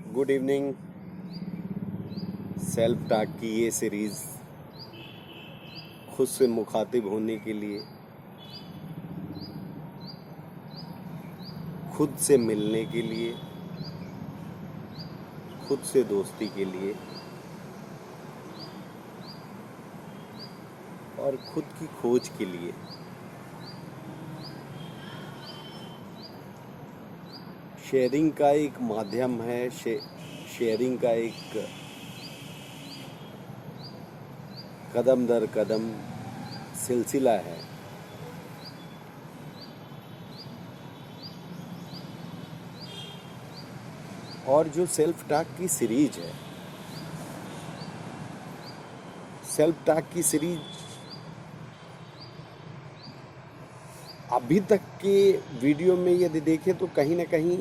Good evening. Self talk की ये series खुद से मुखातिब होने के लिए, खुद से मिलने के लिए, खुद से दोस्ती के लिए और खुद की खोज के लिए। शेयरिंग का एक माध्यम है, शेयरिंग का एक कदम दर कदम सिलसिला है। और जो सेल्फ टॉक की सीरीज है, सेल्फ टॉक की सीरीज अभी तक के वीडियो में यदि देखें तो कहीं ना कहीं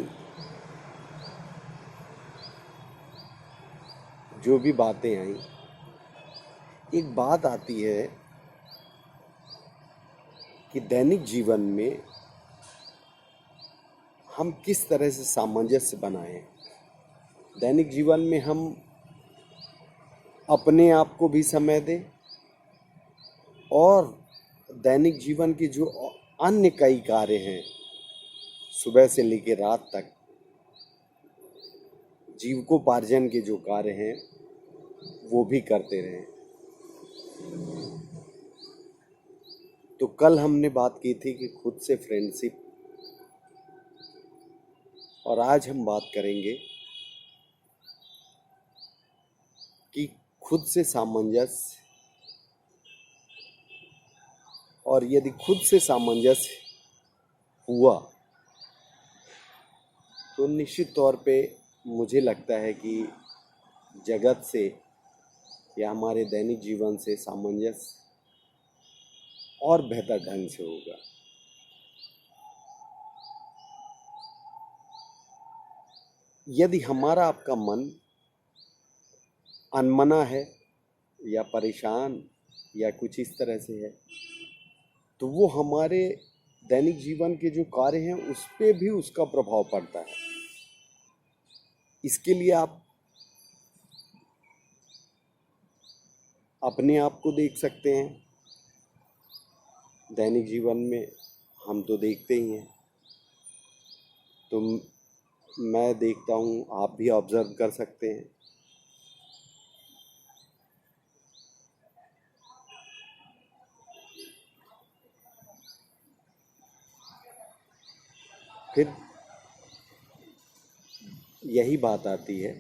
जो भी बातें आई, एक बात आती है कि दैनिक जीवन में हम किस तरह से सामंजस्य बनाएं। दैनिक जीवन में हम अपने आप को भी समय दें और दैनिक जीवन के जो अन्य कई कार्य हैं, सुबह से लेकर रात तक जीविकोपार्जन के जो कार्य हैं वो भी करते रहें। तो कल हमने बात की थी कि खुद से फ्रेंडशिप, और आज हम बात करेंगे कि खुद से सामंजस्य। और यदि खुद से सामंजस्य हुआ तो निश्चित तौर पे मुझे लगता है कि जगत से या हमारे दैनिक जीवन से सामंजस्य और बेहतर ढंग से होगा। यदि हमारा आपका मन अनमना है या परेशान या कुछ इस तरह से है तो वो हमारे दैनिक जीवन के जो कार्य हैं उस पे भी उसका प्रभाव पड़ता है। इसके लिए आप अपने आप को देख सकते हैं। दैनिक जीवन में हम तो देखते ही हैं, तो मैं देखता हूँ, आप भी ऑब्जर्व कर सकते हैं। फिर यही बात आती है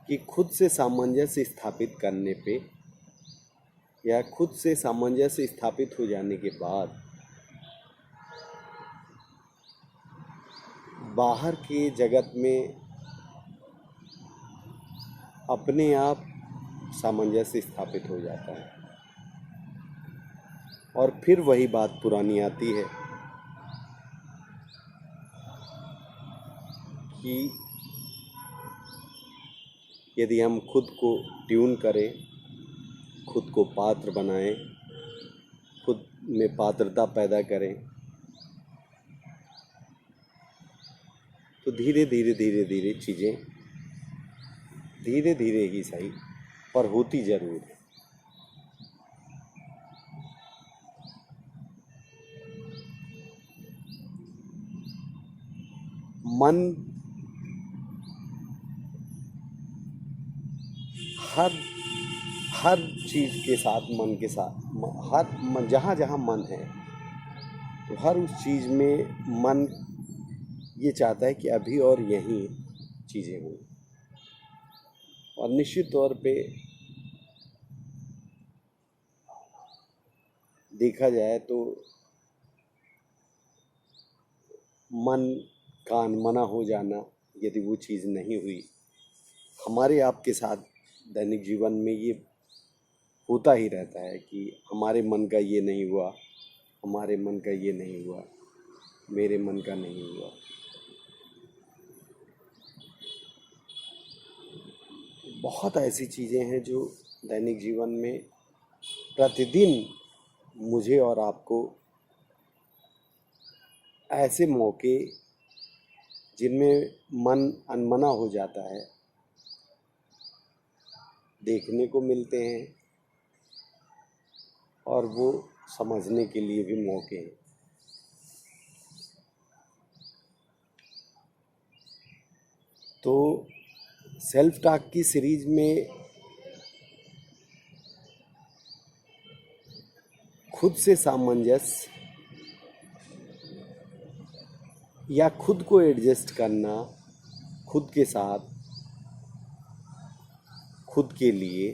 कि खुद से सामंजस्य स्थापित करने पे या खुद से सामंजस्य स्थापित हो जाने के बाद बाहर के जगत में अपने आप सामंजस्य स्थापित हो जाता है। और फिर वही बात पुरानी आती है कि यदि हम खुद को ट्यून करें, खुद को पात्र बनाएं, खुद में पात्रता पैदा करें, तो धीरे धीरे धीरे धीरे चीज़ें धीरे धीरे ही सही पर होती जरूर है। मन हर हर चीज़ के साथ, मन के साथ, हर जहाँ जहाँ मन है तो हर उस चीज़ में मन ये चाहता है कि अभी और यहीं चीज़ें हों। और निश्चित तौर पे देखा जाए तो मन का अनमना हो जाना, यदि वो चीज़ नहीं हुई, हमारे आपके साथ दैनिक जीवन में ये होता ही रहता है कि हमारे मन का ये नहीं हुआ, हमारे मन का ये नहीं हुआ, मेरे मन का नहीं हुआ। बहुत ऐसी चीज़ें हैं जो दैनिक जीवन में प्रतिदिन मुझे और आपको ऐसे मौके जिनमें मन अनमना हो जाता है, देखने को मिलते हैं और वो समझने के लिए भी मौके हैं। तो सेल्फ टॉक की सीरीज में खुद से सामंजस्य या खुद को एडजस्ट करना, खुद के साथ, खुद के लिए,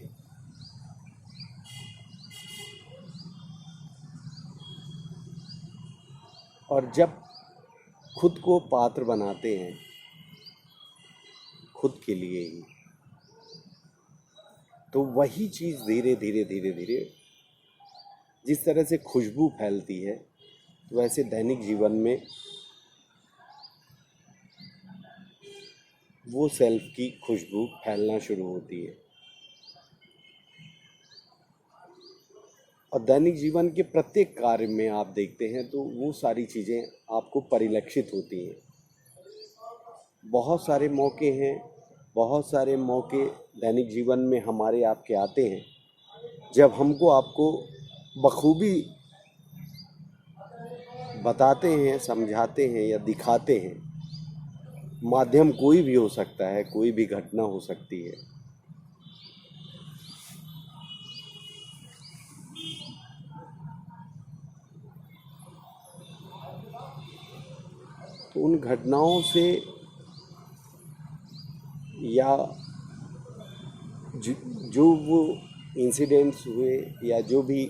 और जब खुद को पात्र बनाते हैं खुद के लिए ही, तो वही चीज़ धीरे धीरे धीरे धीरे जिस तरह से खुशबू फैलती है, तो वैसे दैनिक जीवन में वो सेल्फ की खुशबू फैलना शुरू होती है। और दैनिक जीवन के प्रत्येक कार्य में आप देखते हैं तो वो सारी चीज़ें आपको परिलक्षित होती हैं। बहुत सारे मौके हैं, बहुत सारे मौके दैनिक जीवन में हमारे आपके आते हैं जब हमको आपको बखूबी बताते हैं, समझाते हैं या दिखाते हैं। माध्यम कोई भी हो सकता है, कोई भी घटना हो सकती है। तो उन घटनाओं से या जो वो इंसिडेंट्स हुए या जो भी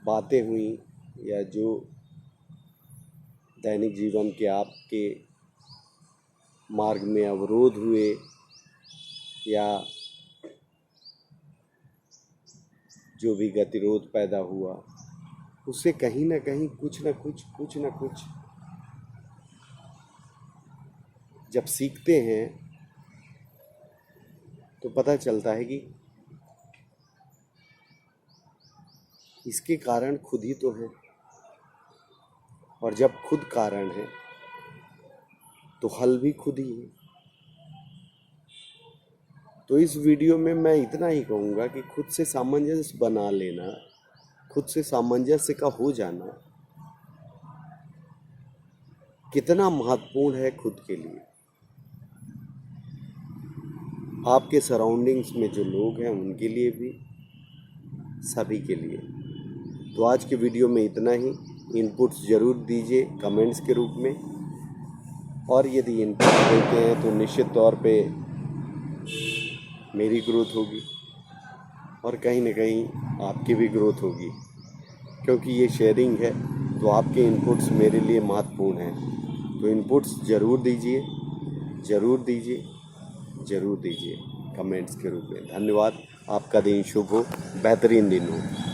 बातें हुई या जो दैनिक जीवन के आपके मार्ग में अवरोध हुए या जो भी गतिरोध पैदा हुआ, उससे कहीं ना कहीं कुछ ना कुछ जब सीखते हैं तो पता चलता है कि इसके कारण खुद ही तो है, और जब खुद कारण है तो हल भी खुद ही है। तो इस वीडियो में मैं इतना ही कहूँगा कि खुद से सामंजस्य बना लेना, खुद से सामंजस्य का हो जाना कितना महत्वपूर्ण है खुद के लिए, आपके सराउंडिंग्स में जो लोग हैं उनके लिए भी, सभी के लिए। तो आज के वीडियो में इतना ही। इनपुट्स ज़रूर दीजिए कमेंट्स के रूप में, और यदि इनपुट देते हैं तो निश्चित तौर पे मेरी ग्रोथ होगी और कहीं ना कहीं आपकी भी ग्रोथ होगी, क्योंकि ये शेयरिंग है तो आपके इनपुट्स मेरे लिए महत्वपूर्ण हैं। तो इनपुट्स ज़रूर दीजिए, ज़रूर दीजिए, ज़रूर दीजिए कमेंट्स के रूप में। धन्यवाद। आपका दिन शुभ हो, बेहतरीन दिन हो।